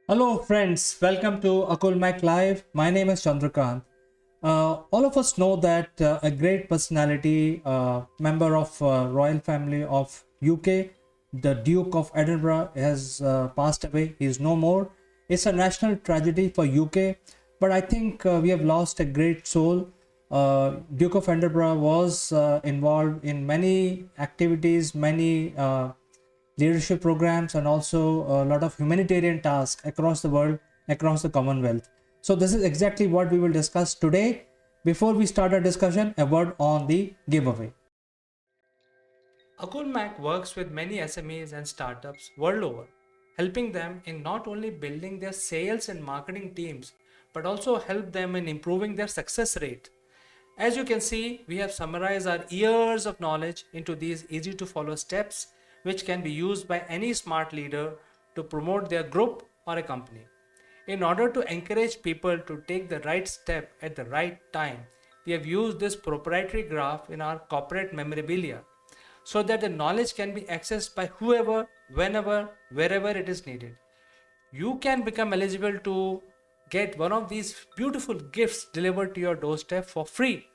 Hello, friends. Welcome to Akulmach Live. My name is Chandrakant. All of us know that a great personality, member of royal family of UK, the Duke of Edinburgh, has passed away. He is no more. It's a national tragedy for UK, but I think we have lost a great soul. Duke of Edinburgh was involved in many activities, many leadership programs, and also a lot of humanitarian tasks across the world, across the Commonwealth. So, this is exactly what we will discuss today. Before we start our discussion, a word on the giveaway. Akulmach works with many SMEs and startups world over, helping them in not only building their sales and marketing teams, but also help them in improving their success rate. As you can see, we have summarized our years of knowledge into these easy to follow steps, which can be used by any smart leader to promote their group or a company. In order to encourage people to take the right step at the right time, we have used this proprietary graph in our corporate memorabilia so that the knowledge can be accessed by whoever, whenever, wherever it is needed. You can become eligible to get one of these beautiful gifts delivered to your doorstep for free.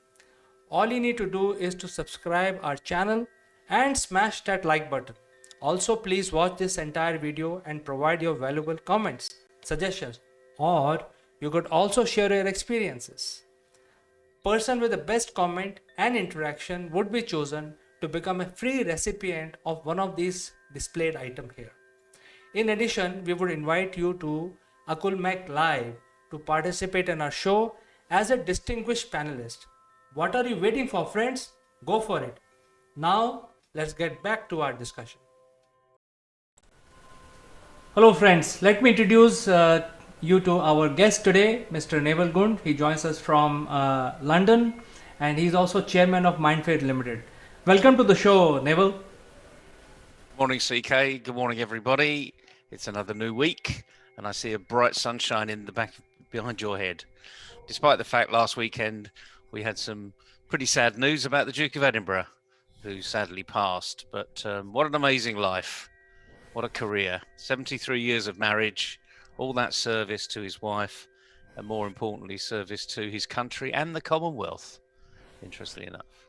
All you need to do is to subscribe our channel and smash that like button. Also, please watch this entire video and provide your valuable comments, suggestions, or you could also share your experiences. Person with the best comment and interaction would be chosen to become a free recipient of one of these displayed items here. In addition, we would invite you to Akulmach Live to participate in our show as a distinguished panelist. What are you waiting for, friends? Go for it. Now, let's get back to our discussion. Hello, friends. Let me introduce you to our guest today, Mr. Neville Gaunt. He joins us from London, and he's also chairman of Mindfade Limited. Welcome to the show, Neville. Morning, CK. Good morning, everybody. It's another new week, and I see a bright sunshine in the back behind your head. Despite the fact last weekend we had some pretty sad news about the Duke of Edinburgh, who sadly passed. But what an amazing life. What a career. 73 years of marriage, all that service to his wife, and more importantly, service to his country and the Commonwealth, interestingly enough.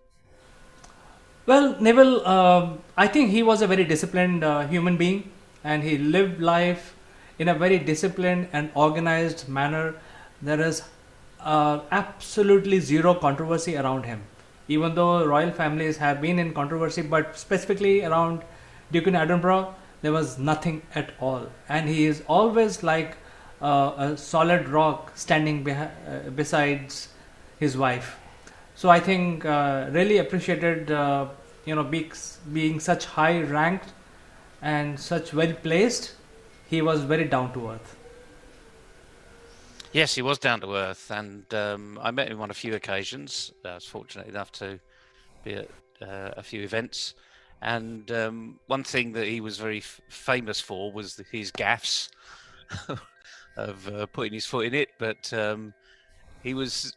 Well, Neville, I think he was a very disciplined human being, and he lived life in a very disciplined and organized manner. There is absolutely zero controversy around him, even though royal families have been in controversy, but specifically around Duke in Edinburgh, there was nothing at all. And he is always like a solid rock standing besides his wife. So I think really appreciated being such high ranked and such well placed. He was very down to earth. Yes, he was down to earth, and I met him on a few occasions. I was fortunate enough to be at a few events, and one thing that he was very famous for was his gaffes of putting his foot in it. But he was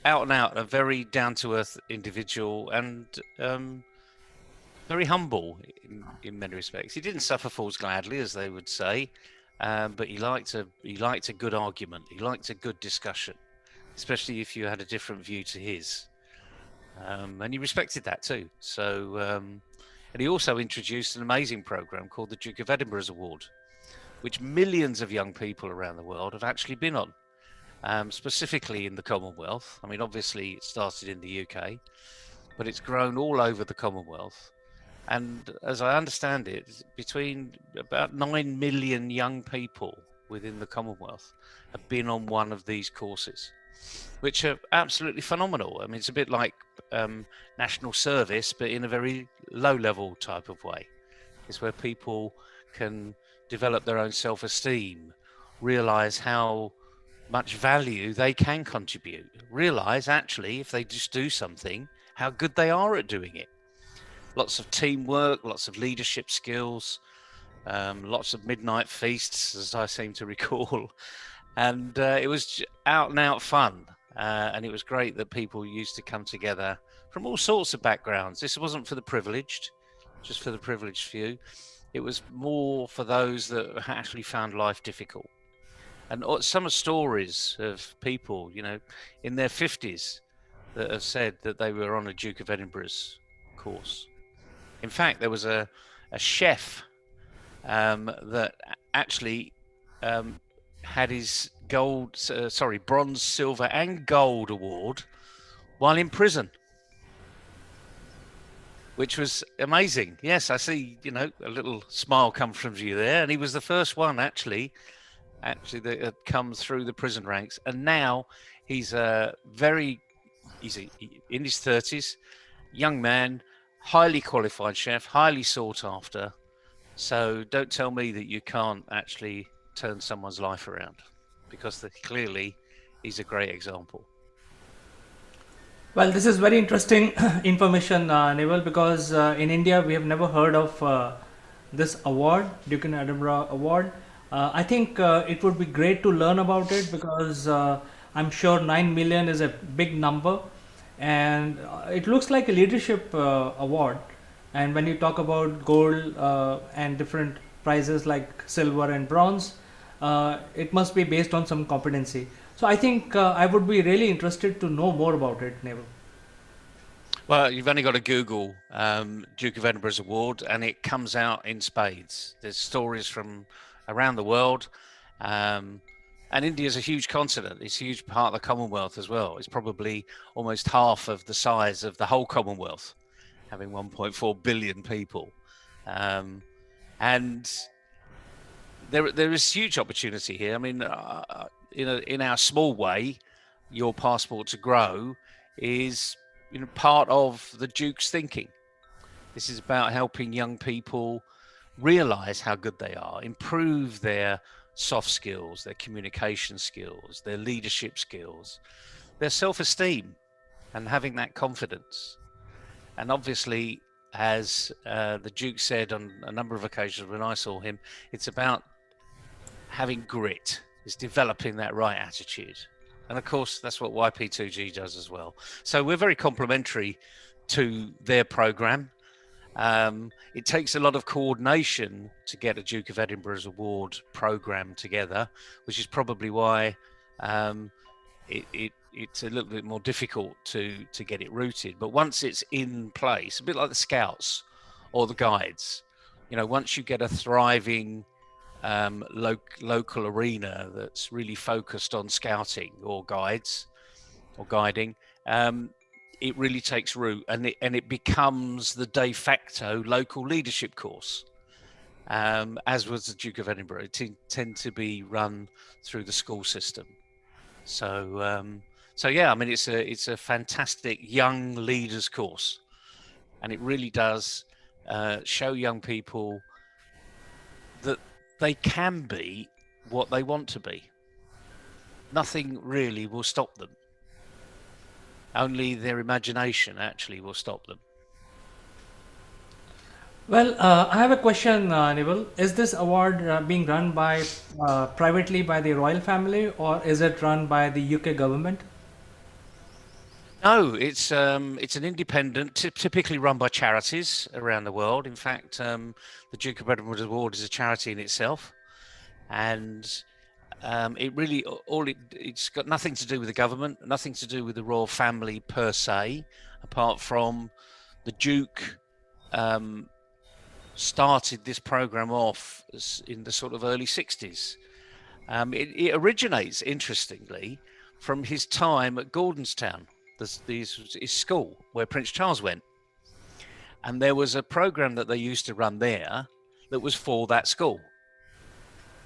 out and out a very down-to-earth individual, and very humble in many respects. He didn't suffer fools gladly, as they would say, but he liked a good argument. He liked a good discussion, especially if you had a different view to his, and he respected that too. So, and he also introduced an amazing program called the Duke of Edinburgh's Award, which millions of young people around the world have actually been on. Specifically in the Commonwealth. I mean, obviously it started in the UK, but it's grown all over the Commonwealth. And as I understand it, between about 9 million young people within the Commonwealth have been on one of these courses, which are absolutely phenomenal. I mean, it's a bit like national service, but in a very low-level type of way. It's where people can develop their own self-esteem, realise how much value they can contribute, realize actually if they just do something how good they are at doing it. Lots of teamwork, lots of leadership skills, lots of midnight feasts, as I seem to recall, and it was out and out fun, and it was great that people used to come together from all sorts of backgrounds. This wasn't for the privileged, just for the privileged few. It was more for those that actually found life difficult. And some stories of people, in their 50s that have said that they were on a Duke of Edinburgh's course. In fact, there was a chef that actually had his bronze, silver, and gold award while in prison, which was amazing. Yes, I see, a little smile come from you there. And he was the first one actually that had come through the prison ranks. And now he's in his 30s, young man, highly qualified chef, highly sought after. So don't tell me that you can't actually turn someone's life around, because clearly he's a great example. Well, this is very interesting information, Neville, because in India we have never heard of this award, Duke in Edinburgh Award. I think it would be great to learn about it because I'm sure 9 million is a big number, and it looks like a leadership award. And when you talk about gold and different prizes like silver and bronze, it must be based on some competency. So I think I would be really interested to know more about it, Neville. Well, you've only got to Google Duke of Edinburgh's award, and it comes out in spades. There's stories from around the world, and India is a huge continent. It's a huge part of the Commonwealth as well. It's probably almost half of the size of the whole Commonwealth, having 1.4 billion people, and there is huge opportunity here. I mean, in our small way, your passport to grow is part of the Duke's thinking. This is about helping young people realize how good they are, improve their soft skills, their communication skills, their leadership skills, their self-esteem, and having that confidence. And obviously, as the Duke said on a number of occasions when I saw him, it's about having grit. It's developing that right attitude. And of course, that's what YP2G does as well. So we're very complementary to their program. It takes a lot of coordination to get a Duke of Edinburgh's Award program together, which is probably why it's a little bit more difficult to get it rooted. But once it's in place, a bit like the Scouts or the Guides, once you get a thriving local arena that's really focused on scouting or guides or guiding, it really takes root, and it becomes the de facto local leadership course, as was the Duke of Edinburgh. It tend to be run through the school system. So yeah, I mean, it's a fantastic young leaders course, and it really does show young people that they can be what they want to be. Nothing really will stop them. Only their imagination actually will stop them. Well, I have a question, Neville. Is this award being run by privately by the royal family, or is it run by the UK government? No, it's an independent, typically run by charities around the world. In fact, the Duke of Edinburgh Award is a charity in itself, and it really it's got nothing to do with the government, nothing to do with the royal family per se, apart from the Duke started this program off in the sort of early 60s. It originates, interestingly, from his time at Gordonstown. This was his school where Prince Charles went, and there was a program that they used to run there that was for that school,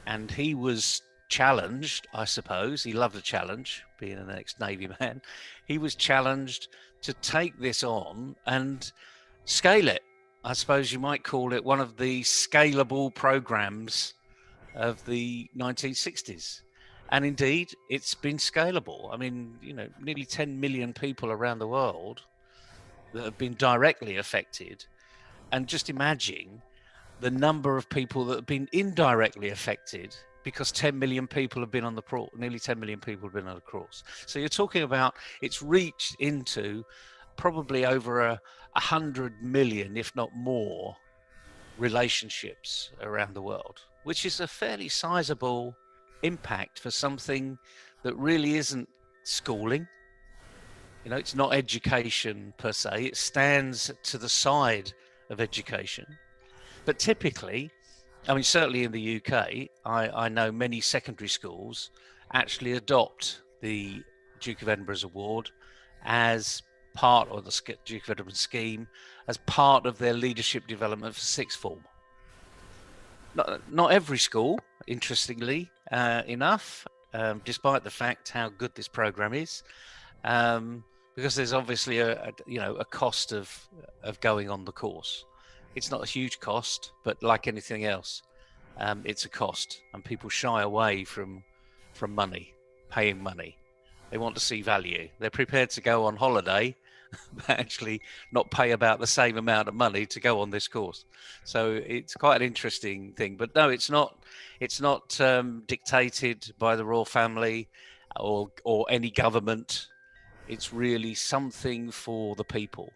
and he was challenged, I suppose. He loved a challenge, being an ex-Navy man. He was challenged to take this on and scale it. I suppose you might call it one of the scalable programs of the 1960s. And indeed, it's been scalable. I mean, nearly 10 million people around the world that have been directly affected. And just imagine the number of people that have been indirectly affected, because 10 million people have been on the course, nearly 10 million people have been on the course. So you're talking about it's reached into probably over 100 million, if not more, relationships around the world, which is a fairly sizable impact for something that really isn't schooling. You know, it's not education per se. It stands to the side of education. But typically, I mean, certainly in the UK, I know many secondary schools actually adopt the Duke of Edinburgh's award as part of the Duke of Edinburgh scheme, as part of their leadership development for sixth form. Not every school, interestingly enough, despite the fact how good this program is, because there's obviously a cost of going on the course. It's not a huge cost, but like anything else, it's a cost, and people shy away from money, paying money. They want to see value. They're prepared to go on holiday, but actually not pay about the same amount of money to go on this course. So it's quite an interesting thing. But no, it's not. It's not dictated by the royal family or any government. It's really something for the people,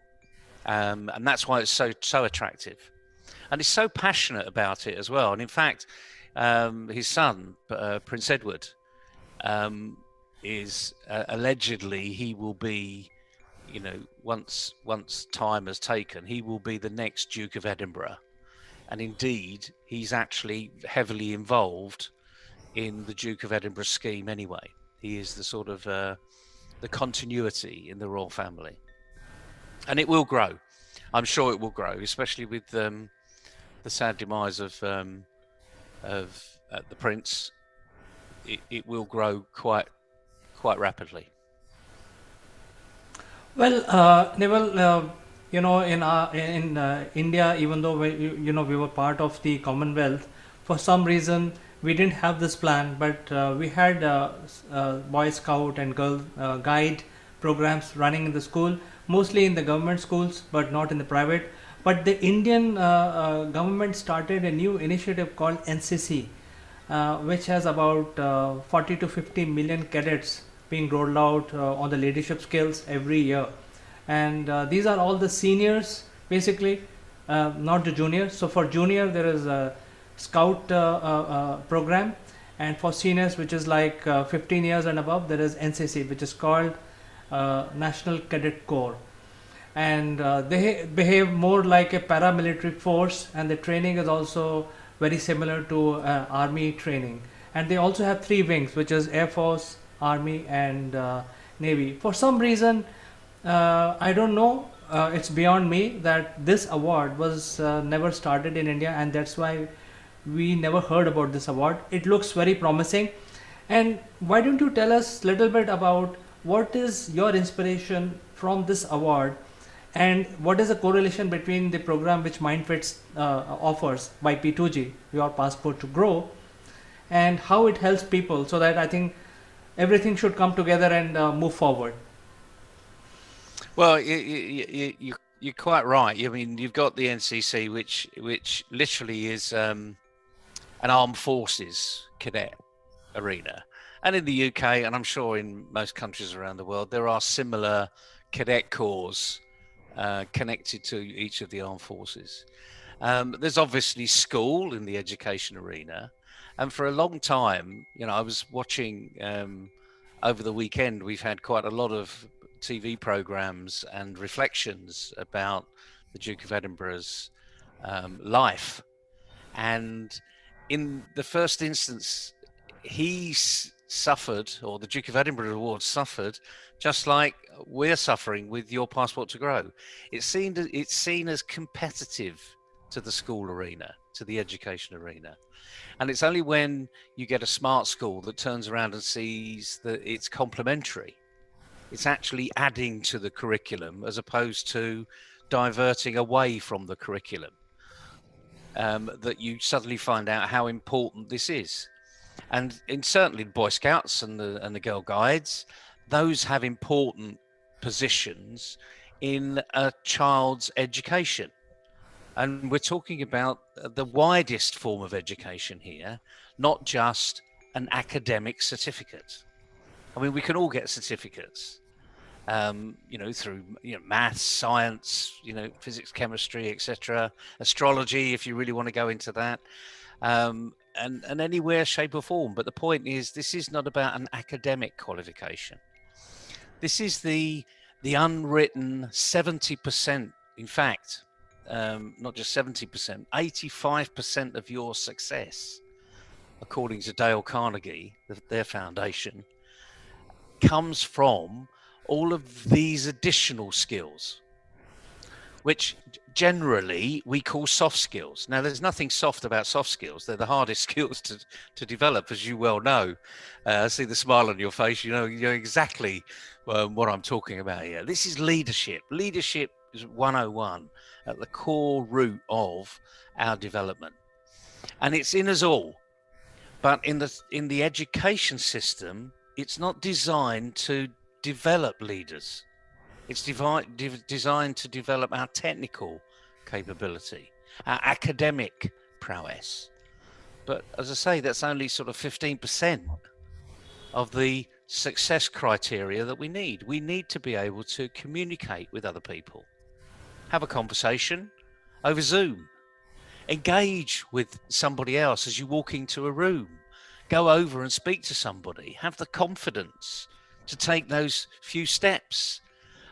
and that's why it's so attractive. And he's so passionate about it as well. And in fact, his son, Prince Edward, is allegedly he will be, once time has taken, he will be the next Duke of Edinburgh. And indeed, he's actually heavily involved in the Duke of Edinburgh scheme anyway. He is the sort of the continuity in the royal family. And it will grow. I'm sure it will grow, especially with the sad demise of the prince. It will grow quite rapidly. Well, Neville, in India, even though we were part of the Commonwealth, for some reason we didn't have this plan, but we had Boy Scout and Girl Guide programs running in the school, mostly in the government schools, but not in the private. But the Indian government started a new initiative called NCC, which has about 40 to 50 million cadets being rolled out on the leadership skills every year. And these are all the seniors, basically, not the juniors. So for junior, there is a scout program, and for seniors, which is like 15 years and above, there is NCC, which is called National Cadet Corps. And they behave more like a paramilitary force, and the training is also very similar to army training. And they also have three wings, which is Air Force, Army, and Navy. For some reason, I don't know, it's beyond me, that this award was never started in India, and that's why we never heard about this award. It looks very promising. And why don't you tell us a little bit about what is your inspiration from this award, and what is the correlation between the program which MindFits offers by P2G, Your Passport to Grow, and how it helps people, so that I think everything should come together and move forward. Well, you're quite right. I mean, you've got the NCC, which literally is an armed forces cadet arena. And in the UK, and I'm sure in most countries around the world, there are similar cadet corps connected to each of the armed forces. There's obviously school in the education arena. And for a long time, I was watching over the weekend, we've had quite a lot of TV programs and reflections about the Duke of Edinburgh's life. And in the first instance, he suffered, or the Duke of Edinburgh Award suffered, just like we're suffering with Your Passport to Grow. It's seen as competitive to the school arena, to the education arena. And it's only when you get a smart school that turns around and sees that it's complementary. It's actually adding to the curriculum as opposed to diverting away from the curriculum, that you suddenly find out how important this is. And certainly the Boy Scouts and the Girl Guides, those have important positions in a child's education. And we're talking about the widest form of education here, not just an academic certificate. I mean, we can all get certificates, through maths, science, physics, chemistry, etc., astrology, if you really want to go into that. and anywhere, shape or form. But the point is, this is not about an academic qualification. This is the unwritten 70%. In fact, not just 70%, 85% of your success, according to Dale Carnegie, their foundation, comes from all of these additional skills, which generally we call soft skills. Now, there's nothing soft about soft skills. They're the hardest skills to develop, as you well know. I see the smile on your face. You know exactly what I'm talking about here. This is leadership. Leadership is 101 at the core root of our development. And it's in us all. But in the education system, it's not designed to develop leaders. It's designed to develop our technical capability, our academic prowess. But as I say, that's only sort of 15% of the success criteria that we need. We need to be able to communicate with other people, have a conversation over Zoom, engage with somebody else as you walk into a room, go over and speak to somebody, have the confidence to take those few steps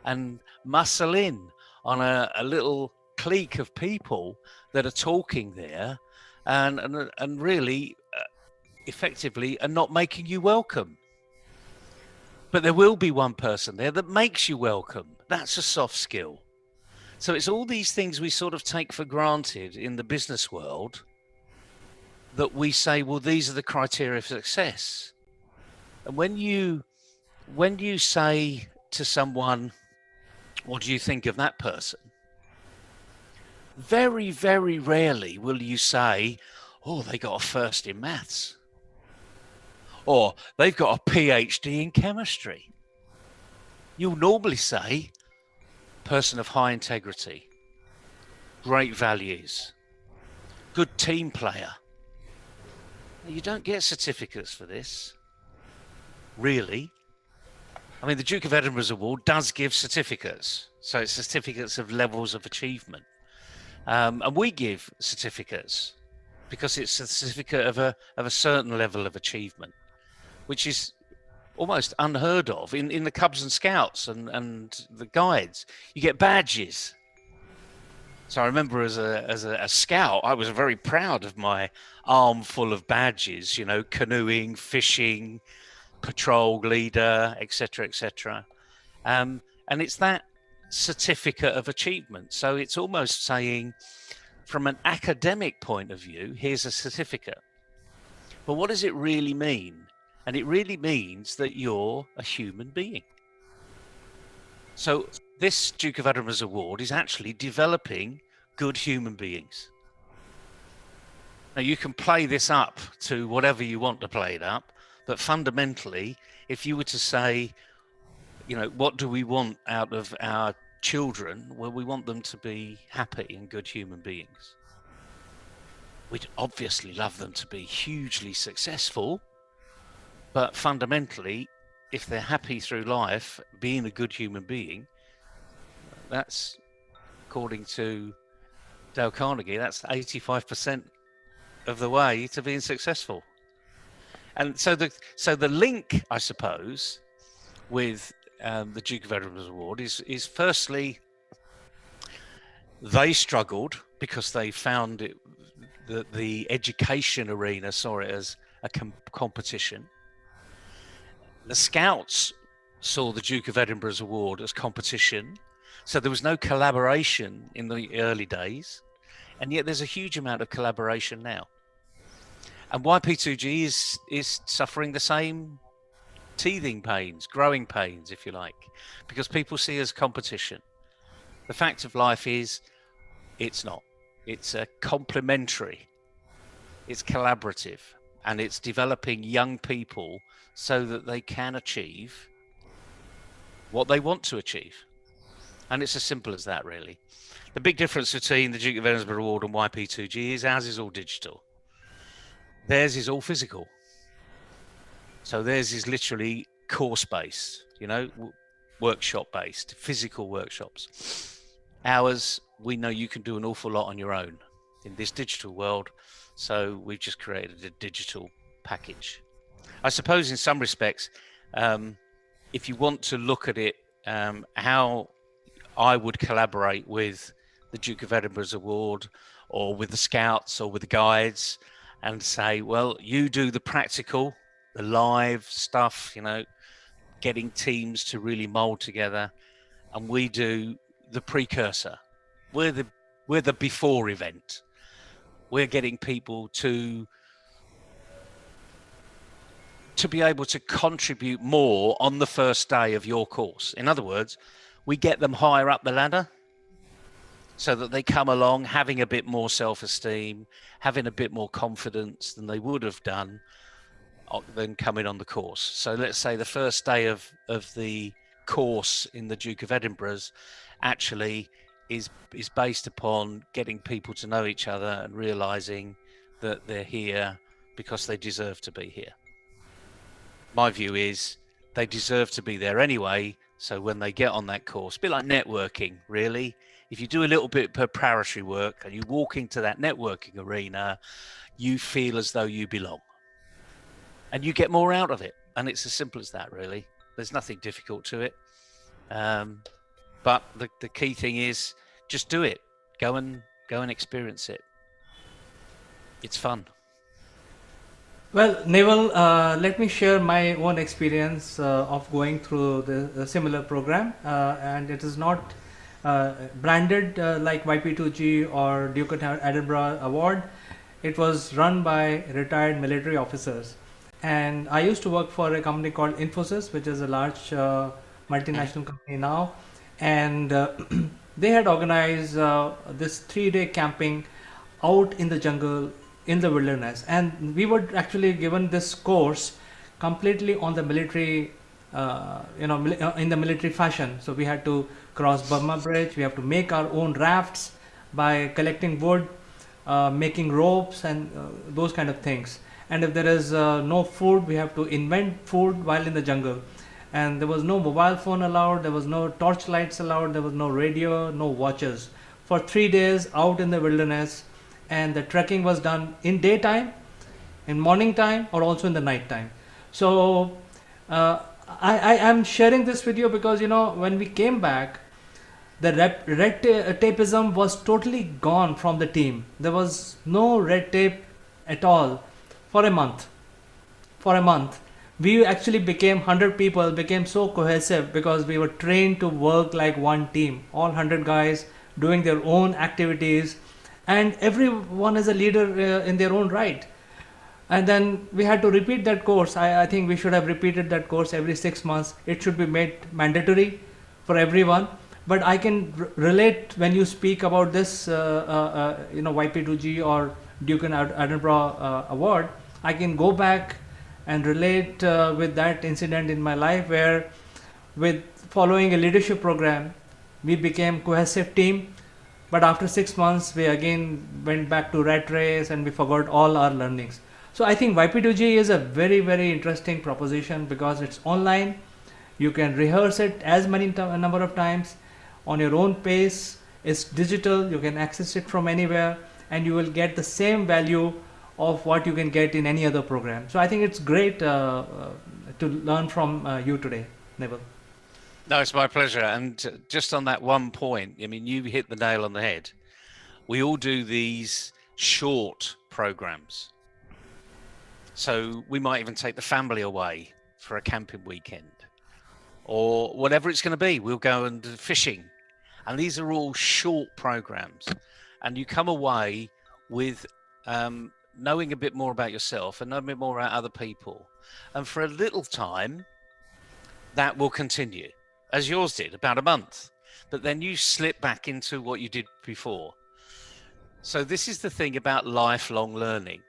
and muscle in on a little clique of people that are talking there and really effectively are not making you welcome. But there will be one person there that makes you welcome. That's a soft skill. So it's all these things we sort of take for granted in the business world that we say, well, these are the criteria for success. And when you say to someone, what do you think of that person? Very, very rarely will you say, oh, they got a first in maths. Or they've got a PhD in chemistry. You'll normally say, person of high integrity, great values, good team player. You don't get certificates for this, really. I mean, the Duke of Edinburgh's Award does give certificates. So it's certificates of levels of achievement. And we give certificates because it's a certificate of a certain level of achievement, which is almost unheard of in the Cubs and Scouts and the Guides. You get badges. So I remember as a scout, I was very proud of my arm full of badges, you know, canoeing, fishing, patrol leader, etc., etc. And it's that certificate of achievement. So it's almost saying, from an academic point of view, here's a certificate. But what does it really mean? And it really means that you're a human being. So this Duke of Edinburgh's Award is actually developing good human beings. Now, you can play this up to whatever you want to play it up, but fundamentally, if you were to say, you know, what do we want out of our children? Well, we want them to be happy and good human beings. We'd obviously love them to be hugely successful, but fundamentally, if they're happy through life, being a good human being, that's, according to Dale Carnegie, that's 85% of the way to being successful. And so the link, I suppose, with the Duke of Edinburgh's Award is firstly, they struggled because they found it, the education arena saw it as a competition. The Scouts saw the Duke of Edinburgh's Award as competition. So there was no collaboration in the early days. And yet there's a huge amount of collaboration now. And YP2G is suffering the same teething pains, growing pains, if you like, because people see it as competition. The fact of life is it's not. It's a complementary, it's collaborative, and it's developing young people so that they can achieve what they want to achieve. And it's as simple as that, really. The big difference between the Duke of Edinburgh Award and YP2G is ours is all digital. Theirs is all physical. So theirs is literally course-based, you know, workshop-based, physical workshops. Ours, we know you can do an awful lot on your own. in this digital world. So we've just created a digital package. I suppose in some respects, if you want to look at it, how I would collaborate with the Duke of Edinburgh's award, or with the Scouts, or with the guides, and say, well, you do the practical, the live stuff, you know, getting teams to really mold together, and we do the precursor. We're the before event. We're getting people to be able to contribute more on the first day of your course. In other words, we get them higher up the ladder so that they come along having a bit more self-esteem, having a bit more confidence than they would have done than coming on the course. So let's say the first day of the course in the Duke of Edinburgh's actually is based upon getting people to know each other and realizing that they're here because they deserve to be here. My view is they deserve to be there anyway. So when they get on that course, a bit like networking, really. If you do a little bit preparatory work and you walk into that networking arena, you feel as though you belong. And you get more out of it. And it's as simple as that, really. There's nothing difficult to it. But the key thing is just do it. Go and experience it. It's fun. Well, Neville, let me share my own experience of going through the similar program, and it is not branded like YP2G or Duke of Edinburgh Award. It was run by retired military officers, and I used to work for a company called Infosys, which is a large multinational company now, and they had organized this 3-day camping out in the jungle, in the wilderness, and we were actually given this course completely on the military, in the military fashion. So we had to cross Burma Bridge, we have to make our own rafts by collecting wood, making ropes, and those kind of things. And if there is no food, we have to invent food while in the jungle. And there was no mobile phone allowed, there was no torch lights allowed, there was no radio, no watches. For 3 days out in the wilderness, and the trekking was done in daytime, in morning time, or also in the night time. So I am sharing this with you because, when we came back, the red tapeism was totally gone from the team. There was no red tape at all for a month. We actually became 100 people, became so cohesive because we were trained to work like one team, all 100 guys doing their own activities, and everyone is a leader in their own right. And then we had to repeat that course. I think we should have repeated that course every 6 months. It should be made mandatory for everyone. But I can relate when you speak about this, YP2G or Duke and Edinburgh Award. I can go back and relate with that incident in my life where, with following a leadership program, we became cohesive team. But after 6 months, we again went back to rat race and we forgot all our learnings. So I think YP2G is a very, very interesting proposition because it's online. You can rehearse it as many number of times on your own pace. It's digital. You can access it from anywhere, and you will get the same value of what you can get in any other program. So I think it's great to learn from you today, Neville. No, it's my pleasure. And just on that one point, I mean, you hit the nail on the head. We all do these short programs. So we might even take the family away for a camping weekend or whatever it's going to be. We'll go and fishing. And these are all short programs. And you come away with knowing a bit more about yourself and knowing a bit more about other people. And for a little time, that will continue, as yours did, about a month. But then you slip back into what you did before. So this is the thing about lifelong learning.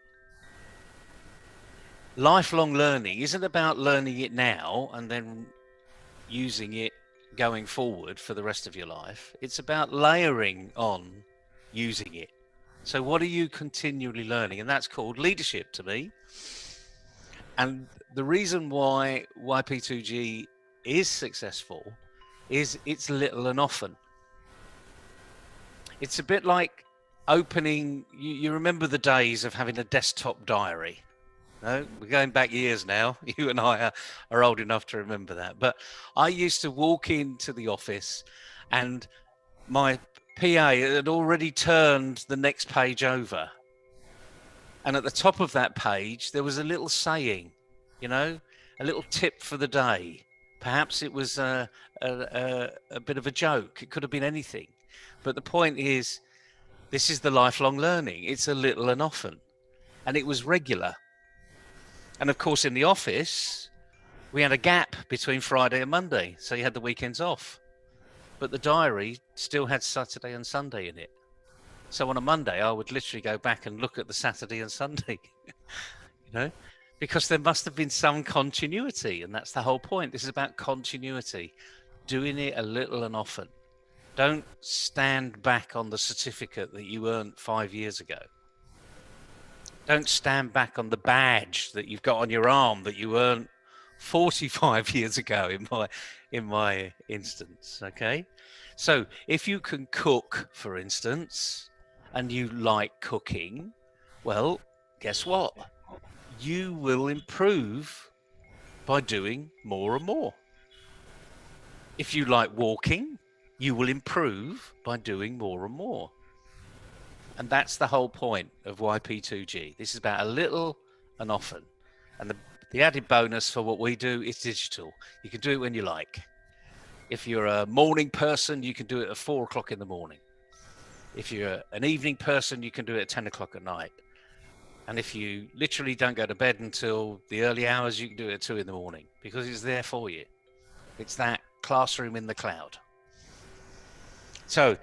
Lifelong learning isn't about learning it now and then using it going forward for the rest of your life. It's about layering on using it. So what are you continually learning? And that's called leadership to me. And the reason why YP2G is successful is it's little and often. It's a bit like opening. You remember the days of having a desktop diary? No, we're going back years now. You and I are old enough to remember that. But I used to walk into the office, and my PA had already turned the next page over. And at the top of that page, there was a little saying, a little tip for the day. Perhaps it was a bit of a joke. It could have been anything. But the point is, this is the lifelong learning. It's a little and often. And it was regular. And of course, in the office, we had a gap between Friday and Monday. So you had the weekends off. But the diary still had Saturday and Sunday in it. So on a Monday, I would literally go back and look at the Saturday and Sunday, because there must have been some continuity. And that's the whole point. This is about continuity, doing it a little and often. Don't stand back on the certificate that you earned 5 years ago. Don't stand back on the badge that you've got on your arm that you earned 45 years ago in my instance. Okay. So if you can cook, for instance, and you like cooking, well, guess what? You will improve by doing more and more. If you like walking, you will improve by doing more and more. And that's the whole point of YP2G. This is about a little and often. And the added bonus for what we do is digital. You can do it when you like. If you're a morning person, you can do it at 4 o'clock in the morning. If you're an evening person, you can do it at 10 o'clock at night. And if you literally don't go to bed until the early hours, you can do it at 2 in the morning, because it's there for you. It's that classroom in the cloud. So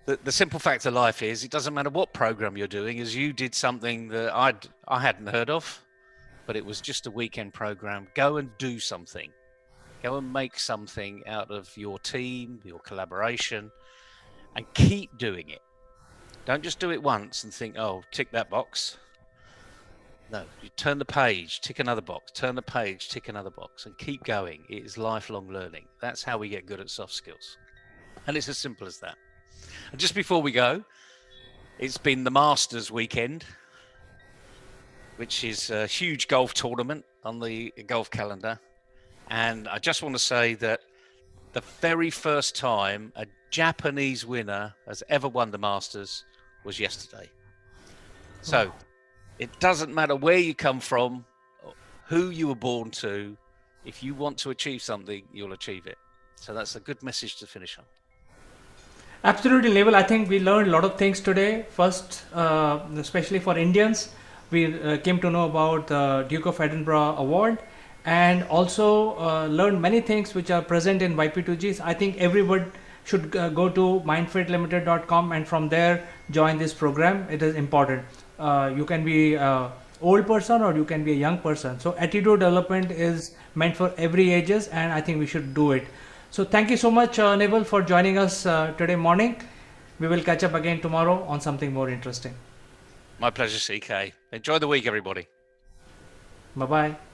the simple fact of life is, it doesn't matter what program you're doing, as you did something that I hadn't heard of, but it was just a weekend program. Go and do something. Go and make something out of your team, your collaboration, and keep doing it. Don't just do it once and think, oh, tick that box. No, you turn the page, tick another box, turn the page, tick another box, and keep going. It is lifelong learning. That's how we get good at soft skills. And it's as simple as that. And just before we go, it's been the Masters weekend, which is a huge golf tournament on the golf calendar. And I just want to say that the very first time a Japanese winner has ever won the Masters was yesterday. So it doesn't matter where you come from, who you were born to. If you want to achieve something, you'll achieve it. So that's a good message to finish on. Absolutely, Neville. I think we learned a lot of things today. First, especially for Indians, we came to know about the Duke of Edinburgh Award, and also learned many things which are present in YP2Gs. I think everyone should go to mindfitlimited.com and from there join this program. It is important. You can be an old person or you can be a young person. So attitude development is meant for every ages, and I think we should do it. So thank you so much, Neville, for joining us today morning. We will catch up again tomorrow on something more interesting. My pleasure, CK. Enjoy the week, everybody. Bye-bye.